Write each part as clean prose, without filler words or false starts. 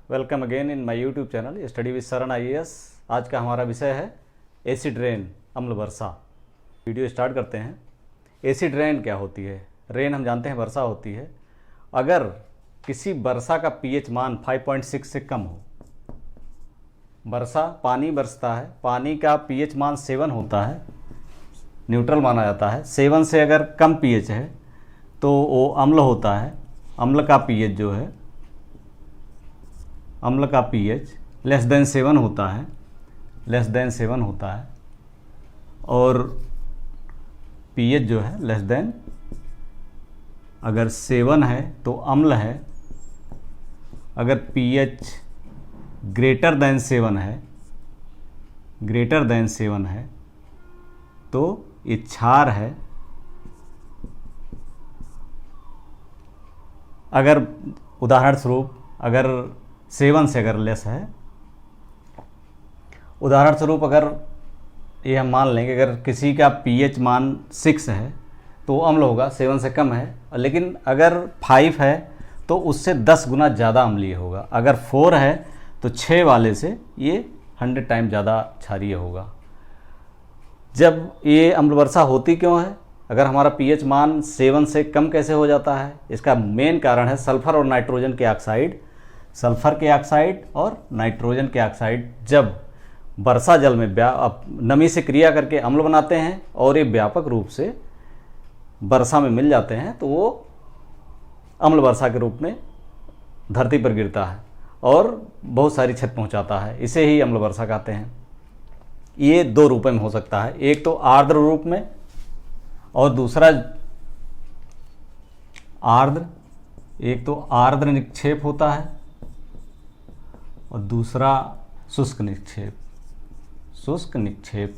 Welcome again in my YouTube channel study with शरण IAS। आज का हमारा विषय है एसिड रेन, अम्ल वर्षा। वीडियो स्टार्ट करते हैं। एसिड रेन क्या होती है? रेन हम जानते हैं वर्षा होती है। अगर किसी वर्षा का pH मान 5.6 से कम हो, वर्षा पानी बरसता है, पानी का pH मान 7 होता है, न्यूट्रल माना जाता है। 7 से अगर कम pH है तो वो अम्ल होता है। अम्ल का pH जो है, अम्ल का pH लेस देन 7 होता है, लेस देन 7 होता है। और pH जो है लेस देन, अगर 7 है तो अम्ल है, अगर pH ग्रेटर देन 7 है, ग्रेटर देन 7 है तो ये क्षार है। अगर उदाहरण स्वरूप अगर 7 से अगर लेस है, उदाहरण स्वरूप अगर ये हम मान लेंगे अगर किसी का pH मान 6 है तो अम्ल होगा, 7 से कम है। लेकिन अगर 5 है तो उससे 10 गुना ज़्यादा अम्लीय होगा। अगर 4 है तो 6 वाले से ये 100 टाइम ज़्यादा क्षारीय होगा। जब ये अम्ल वर्षा होती क्यों है? अगर हमारा pH मान 7 से कम कैसे हो जाता है? इसका मेन कारण है सल्फ़र और नाइट्रोजन के ऑक्साइड। सल्फ़र के ऑक्साइड और नाइट्रोजन के ऑक्साइड जब वर्षा जल में नमी से क्रिया करके अम्ल बनाते हैं और ये व्यापक रूप से वर्षा में मिल जाते हैं तो वो अम्ल वर्षा के रूप में धरती पर गिरता है और बहुत सारी क्षति पहुंचाता है। इसे ही अम्ल वर्षा कहते हैं। ये दो रूपों में हो सकता है, एक तो आर्द्र रूप में और दूसरा एक तो आर्द्र निक्षेप होता है और दूसरा शुष्क निक्षेप। शुष्क निक्षेप,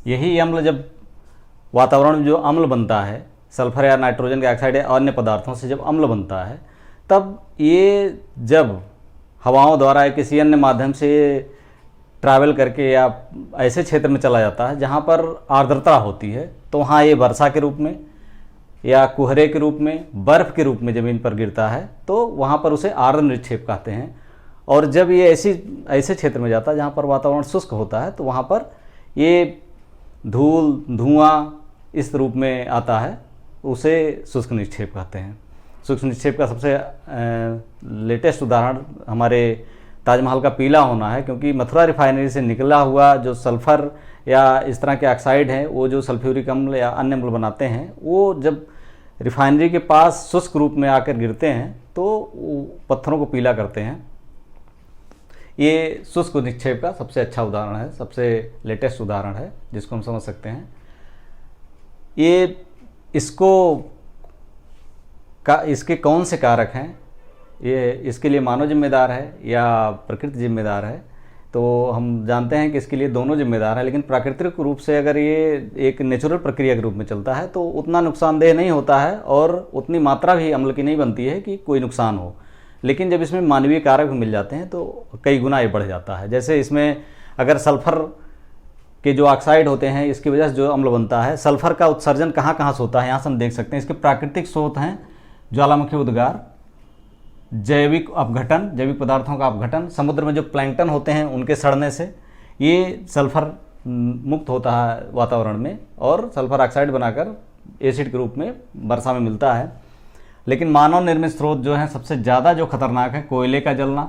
यही अम्ल जब वातावरण में जो अम्ल बनता है, सल्फर या नाइट्रोजन के ऑक्साइड या अन्य पदार्थों से जब अम्ल बनता है, तब ये जब हवाओं द्वारा या किसी अन्य माध्यम से ट्रैवल करके या ऐसे क्षेत्र में चला जाता है जहाँ पर आर्द्रता होती है, तो वहाँ ये वर्षा के रूप में या कुहरे के रूप में, बर्फ़ के रूप में ज़मीन पर गिरता है, तो वहाँ पर उसे आर्द्र निक्षेप कहते हैं। और जब ये ऐसे क्षेत्र में जाता है जहाँ पर वातावरण शुष्क होता है, तो वहाँ पर ये धूल धुआं इस रूप में आता है, उसे शुष्क निक्षेप कहते हैं। शुष्क निक्षेप का सबसे लेटेस्ट उदाहरण हमारे ताजमहल का पीला होना है, क्योंकि मथुरा रिफाइनरी से निकला हुआ जो सल्फ़र या इस तरह के ऑक्साइड हैं, वो जो सल्फ्यूरिक अम्ल या अन्य अम्ल बनाते हैं, वो जब रिफाइनरी के पास शुष्क रूप में आकर गिरते हैं तो पत्थरों को पीला करते हैं। ये शुष्क निक्षेप का सबसे अच्छा उदाहरण है, सबसे लेटेस्ट उदाहरण है जिसको हम समझ सकते हैं। इसके कौन से कारक हैं? ये इसके लिए मानव जिम्मेदार है या प्रकृति जिम्मेदार है? तो हम जानते हैं कि इसके लिए दोनों जिम्मेदार हैं, लेकिन प्राकृतिक रूप से अगर ये एक नेचुरल प्रक्रिया के रूप में चलता है तो उतना नुकसानदेह नहीं होता है और उतनी मात्रा भी अम्ल की नहीं बनती है कि कोई नुकसान हो। लेकिन जब इसमें मानवीय कारक भी मिल जाते हैं तो कई गुना ये बढ़ जाता है। जैसे इसमें अगर सल्फ़र के जो ऑक्साइड होते हैं, इसकी वजह से जो अम्ल बनता है, सल्फ़र का उत्सर्जन कहाँ कहाँ से होता है, यहाँ से हम देख सकते हैं। इसके प्राकृतिक स्रोत हैं ज्वालामुखी उद्गार, जैविक अपघटन, जैविक पदार्थों का अपघटन, समुद्र में जो प्लैंकटन होते हैं उनके सड़ने से ये सल्फ़र मुक्त होता है वातावरण में और सल्फ़र ऑक्साइड बनाकर एसिड के रूप में वर्षा में मिलता है। लेकिन मानव निर्मित स्रोत जो हैं सबसे ज़्यादा जो खतरनाक है, कोयले का जलना,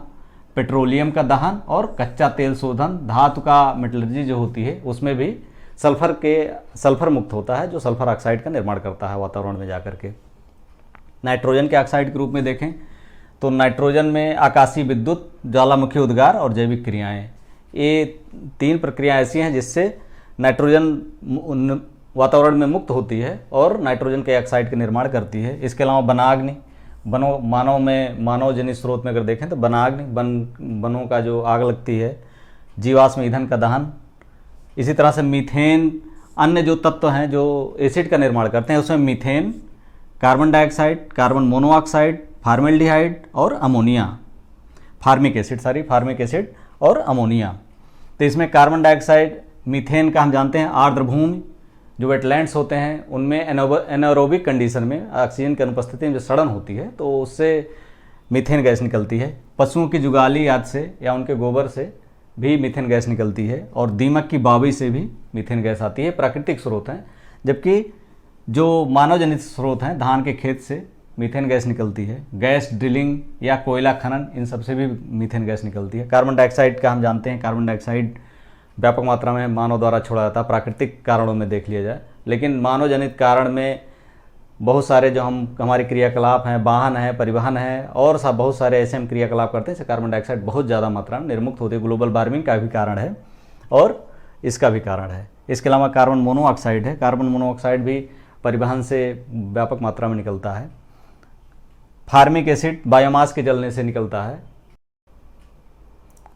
पेट्रोलियम का दहन और कच्चा तेल शोधन, धातु का मेटलर्जी जो होती है, उसमें भी सल्फ़र मुक्त होता है जो सल्फ़र ऑक्साइड का निर्माण करता है वातावरण में जाकर के। नाइट्रोजन के ऑक्साइड के रूप में देखें तो नाइट्रोजन में आकाशीय विद्युत, ज्वालामुखी उद्गार और जैविक क्रियाएं, ये 3 प्रक्रियाएं ऐसी हैं जिससे नाइट्रोजन वातावरण में मुक्त होती है और नाइट्रोजन के ऑक्साइड का निर्माण करती है। इसके अलावा वनाग्नि, मानव जनित स्रोत में अगर देखें तो वनाग्नि, वनों का जो आग लगती है, जीवाश्म ईंधन का दहन, इसी तरह से मीथेन, अन्य जो तत्व हैं जो एसिड का निर्माण करते हैं उसमें methane, carbon dioxide, carbon monoxide, formaldehyde और अमोनिया, फार्मिक एसिड और अमोनिया। तो इसमें कार्बन डाइऑक्साइड, मीथेन का हम जानते हैं आर्द्र भूमि, जो वेटलैंड्स होते हैं उनमें एनारोबिक कंडीशन में ऑक्सीजन की अनुपस्थिति में जो सड़न होती है तो उससे मीथेन गैस निकलती है। पशुओं की जुगाली आदि से या उनके गोबर से भी मीथेन गैस निकलती है, और दीमक की बावी से भी मीथेन गैस आती है। प्राकृतिक स्रोत हैं। जबकि जो मानव जनित स्रोत हैं, धान के खेत से मीथेन गैस निकलती है। गैस ड्रिलिंग या कोयला खनन, इन सब से भी मीथेन गैस निकलती है। कार्बन डाइऑक्साइड का हम जानते हैं, कार्बन डाइऑक्साइड व्यापक मात्रा में मानव द्वारा छोड़ा जाता है, प्राकृतिक कारणों में देख लिया जाए। लेकिन मानव जनित कारण में बहुत सारे जो हमारे क्रियाकलाप हैं, वाहन है, परिवहन है, और बहुत सारे ऐसे हम क्रियाकलाप करते हैं, इससे कार्बन डाइऑक्साइड बहुत ज़्यादा मात्रा में निर्मुक्त होती है। ग्लोबल वार्मिंग का भी कारण है और इसका भी कारण है। इसके अलावा कार्बन मोनोऑक्साइड है। कार्बन मोनोऑक्साइड भी परिवहन से व्यापक मात्रा में निकलता है। फार्मिक एसिड बायोमास के जलने से निकलता है।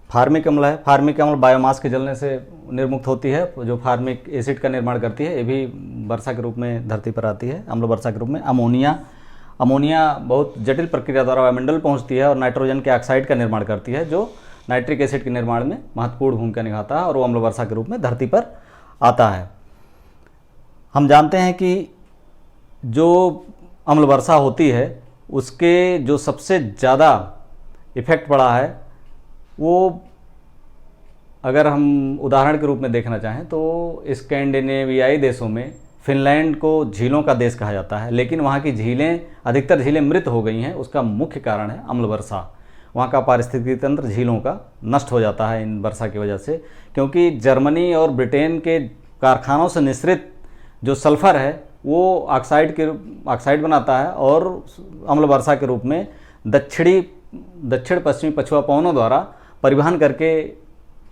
फार्मिक अम्ल है, फार्मिक अम्ल बायोमास के जलने से निर्मुक्त होती है, जो फार्मिक एसिड का निर्माण करती है। ये भी वर्षा के रूप में धरती पर आती है, अम्ल वर्षा के रूप में। अमोनिया बहुत जटिल प्रक्रिया द्वारा वायुमंडल पहुंचती है और नाइट्रोजन के ऑक्साइड का निर्माण करती है, जो नाइट्रिक एसिड के निर्माण में महत्वपूर्ण भूमिका निभाता है, और वो अम्ल वर्षा के रूप में धरती पर आता है। हम जानते हैं कि जो अम्ल वर्षा होती है उसके जो सबसे ज़्यादा इफेक्ट पड़ा है, वो अगर हम उदाहरण के रूप में देखना चाहें तो स्कैंडिनेवियाई देशों में फिनलैंड को झीलों का देश कहा जाता है, लेकिन वहाँ की झीलें, अधिकतर झीलें मृत हो गई हैं। उसका मुख्य कारण है अम्ल वर्षा। वहाँ का पारिस्थितिकी तंत्र झीलों का नष्ट हो जाता है इन वर्षा की वजह से, क्योंकि जर्मनी और ब्रिटेन के कारखानों से निःसृत जो सल्फर है वो ऑक्साइड बनाता है, और अम्ल वर्षा के रूप में दक्षिण पश्चिमी पछुआ पवनों द्वारा परिवहन करके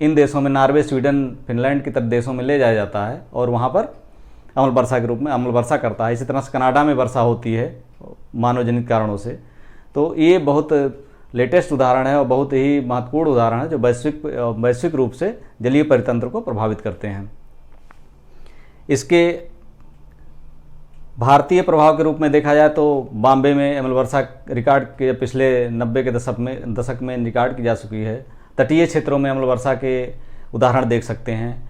इन देशों में, नॉर्वे, स्वीडन, फिनलैंड की तरह देशों में ले जाया जाता है, और वहाँ पर अम्ल वर्षा के रूप में अम्ल वर्षा करता है। इसी तरह से कनाडा में वर्षा होती है मानवजनित कारणों से। तो ये बहुत लेटेस्ट उदाहरण है और बहुत ही महत्वपूर्ण उदाहरण है, जो वैश्विक रूप से जलीय परितंत्र को प्रभावित करते हैं। इसके भारतीय प्रभाव के रूप में देखा जाए तो बॉम्बे में अम्ल वर्षा रिकॉर्ड के पिछले 90 के दशक में रिकॉर्ड की जा चुकी है। तटीय क्षेत्रों में अम्ल वर्षा के उदाहरण देख सकते हैं।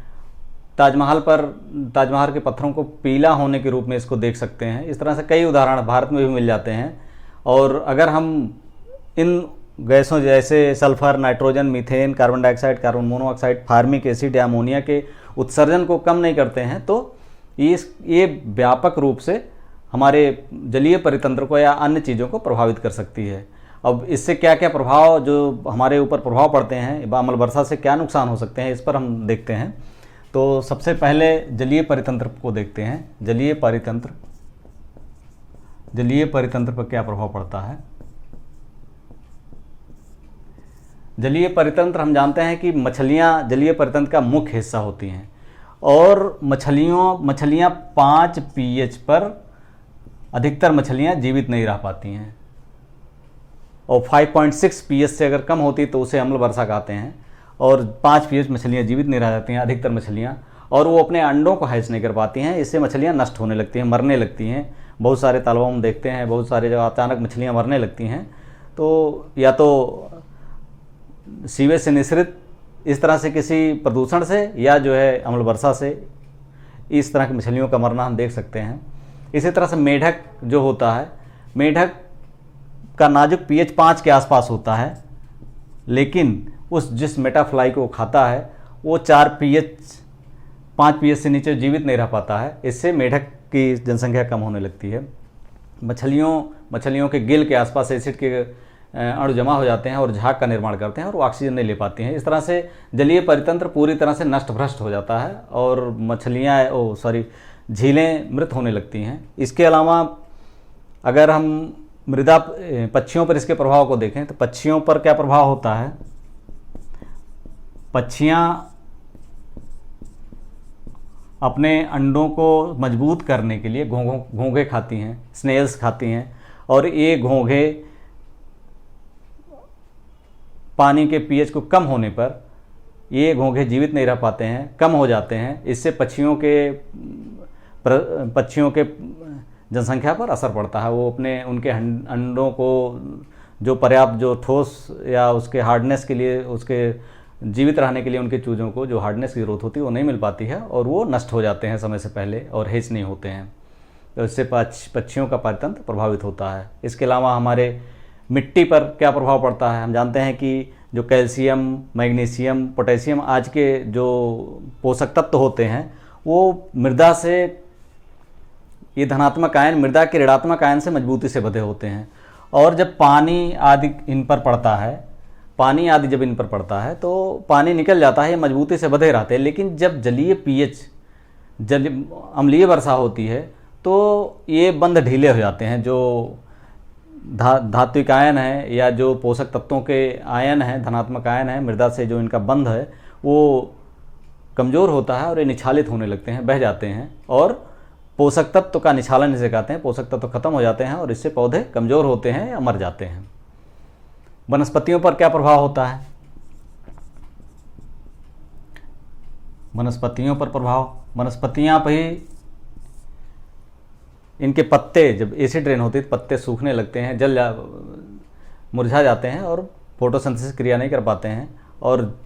ताजमहल के पत्थरों को पीला होने के रूप में इसको देख सकते हैं। इस तरह से कई उदाहरण भारत में भी मिल जाते हैं। और अगर हम इन गैसों जैसे sulphur, nitrogen, methane, carbon dioxide, carbon monoxide, formic acid या अमोनिया के उत्सर्जन को कम नहीं करते हैं तो ये व्यापक रूप से हमारे जलीय परितंत्र को या अन्य चीज़ों को प्रभावित कर सकती है। अब इससे क्या क्या प्रभाव जो हमारे ऊपर प्रभाव पड़ते हैं, अम्ल वर्षा से क्या नुकसान हो सकते हैं, इस पर हम देखते हैं। तो सबसे पहले जलीय परितंत्र को देखते हैं। जलीय परितंत्र पर क्या प्रभाव पड़ता है। जलीय परितंत्र हम जानते हैं कि मछलियाँ जलीय परितंत्र का मुख्य हिस्सा होती हैं, और मछलियाँ 5 pH पर अधिकतर मछलियाँ जीवित नहीं रह पाती हैं, और 5.6 pH से अगर कम होती तो उसे अम्ल वर्षा कहते हैं। और 5 pH मछलियाँ जीवित नहीं रह जाती हैं अधिकतर मछलियाँ, और वो अपने अंडों को हैच नहीं कर पाती हैं। इससे मछलियाँ नष्ट होने लगती हैं, मरने लगती हैं। बहुत सारे तालाबों में देखते हैं, बहुत सारे जगह अचानक मछलियाँ मरने लगती हैं। तो या तो सीवेज से निःसृत इस तरह से किसी प्रदूषण से, या जो है अम्ल वर्षा से, इस तरह की मछलियों का मरना हम देख सकते हैं। इसी तरह से मेढक जो होता है, मेढक का नाजुक pH 5 के आसपास होता है, लेकिन जिस मेटाफ्लाई को खाता है वो 5 pH से नीचे जीवित नहीं रह पाता है। इससे मेढक की जनसंख्या कम होने लगती है। मछलियों के गिल के आसपास एसिड के अणु जमा हो जाते हैं और झाग का निर्माण करते हैं, और वो ऑक्सीजन नहीं ले पाती हैं। इस तरह से जलीय परितंत्र पूरी तरह से नष्ट भ्रष्ट हो जाता है, और झीलें मृत होने लगती हैं। इसके अलावा अगर हम पक्षियों पर इसके प्रभाव को देखें तो पक्षियों पर क्या प्रभाव होता है। पक्षियाँ अपने अंडों को मजबूत करने के लिए घोंघे खाती हैं, स्नेल्स खाती हैं, और ये घोंघे पानी के pH को कम होने पर ये घोंघे जीवित नहीं रह पाते हैं, कम हो जाते हैं। इससे पक्षियों के जनसंख्या पर असर पड़ता है। वो उनके अंडों को जो पर्याप्त, जो ठोस या उसके हार्डनेस के लिए, उसके जीवित रहने के लिए उनके चूजों को जो हार्डनेस की ज़रूरत होती है वो नहीं मिल पाती है, और वो नष्ट हो जाते हैं समय से पहले और हैच नहीं होते हैं। तो इससे पक्षियों का परितंत्र प्रभावित होता है। इसके अलावा हमारे मिट्टी पर क्या प्रभाव पड़ता है। हम जानते हैं कि जो कैल्शियम, मैग्नीशियम, पोटेशियम आज के जो पोषक तत्व होते हैं वो मृदा से, ये धनात्मक आयन मृदा के ऋणात्मक आयन से मजबूती से बंधे होते हैं। और जब पानी आदि इन पर पड़ता है, पानी आदि जब इन पर पड़ता है तो पानी निकल जाता है, ये मजबूती से बंधे रहते हैं। लेकिन जब जलीय पीएच, जल अम्लीय वर्षा होती है तो ये बंध ढीले हो जाते हैं। जो धात्विक आयन है या जो पोषक तत्वों के आयन हैं, धनात्मक आयन है, मृदा से जो इनका बंध है वो कमज़ोर होता है और ये निछालित होने लगते हैं, बह जाते हैं और पोषक तत्व का निछालन इसे कहते हैं। पोषक तत्व खत्म हो जाते हैं और इससे पौधे कमज़ोर होते हैं या मर जाते हैं। वनस्पतियों पर क्या प्रभाव होता है? वनस्पतियों पर प्रभाव, वनस्पतियाँ भी, इनके पत्ते जब एसिड रेन होती है पत्ते सूखने लगते हैं, मुरझा जाते हैं और फोटोसिंथेसिस क्रिया नहीं कर पाते हैं। और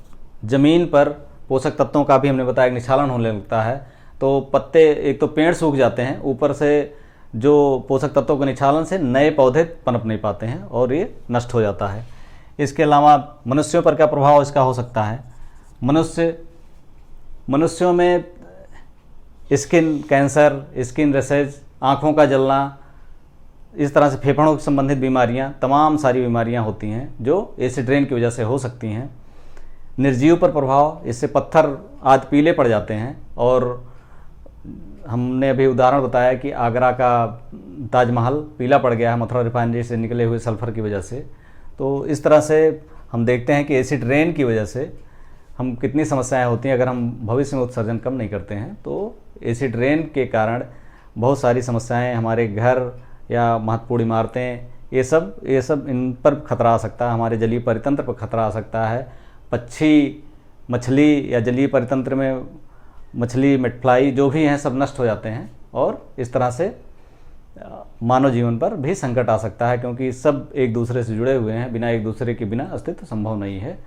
ज़मीन पर पोषक तत्वों का भी हमने बताया निछालन होने लगता है। तो पत्ते, एक तो पेड़ सूख जाते हैं, ऊपर से जो पोषक तत्वों के निछालन से नए पौधे पनप नहीं पाते हैं और ये नष्ट हो जाता है। इसके अलावा मनुष्यों पर क्या प्रभाव इसका हो सकता है? मनुष्यों में स्किन कैंसर, स्किन रैशेज, आँखों का जलना, इस तरह से फेफड़ों से संबंधित बीमारियां, तमाम सारी बीमारियां होती हैं जो एसिड रेन की वजह से हो सकती हैं। निर्जीव पर प्रभाव, इससे पत्थर आदि पीले पड़ जाते हैं। और हमने अभी उदाहरण बताया कि आगरा का ताजमहल पीला पड़ गया है मथुरा रिफाइनरी से निकले हुए सल्फर की वजह से। तो इस तरह से हम देखते हैं कि एसिड रेन की वजह से हम कितनी समस्याएं होती हैं। अगर हम भविष्य में उत्सर्जन कम नहीं करते हैं तो एसिड रेन के कारण बहुत सारी समस्याएं, हमारे घर या महत्वपूर्ण इमारतें, ये सब इन पर खतरा आ सकता है, हमारे जलीय परितंत्र पर खतरा आ सकता है। पक्षी, मछली या जलीय परितंत्र में मछली, मेटफ्लाई जो भी हैं सब नष्ट हो जाते हैं और इस तरह से मानव जीवन पर भी संकट आ सकता है, क्योंकि सब एक दूसरे से जुड़े हुए हैं, बिना एक दूसरे के बिना अस्तित्व संभव नहीं है।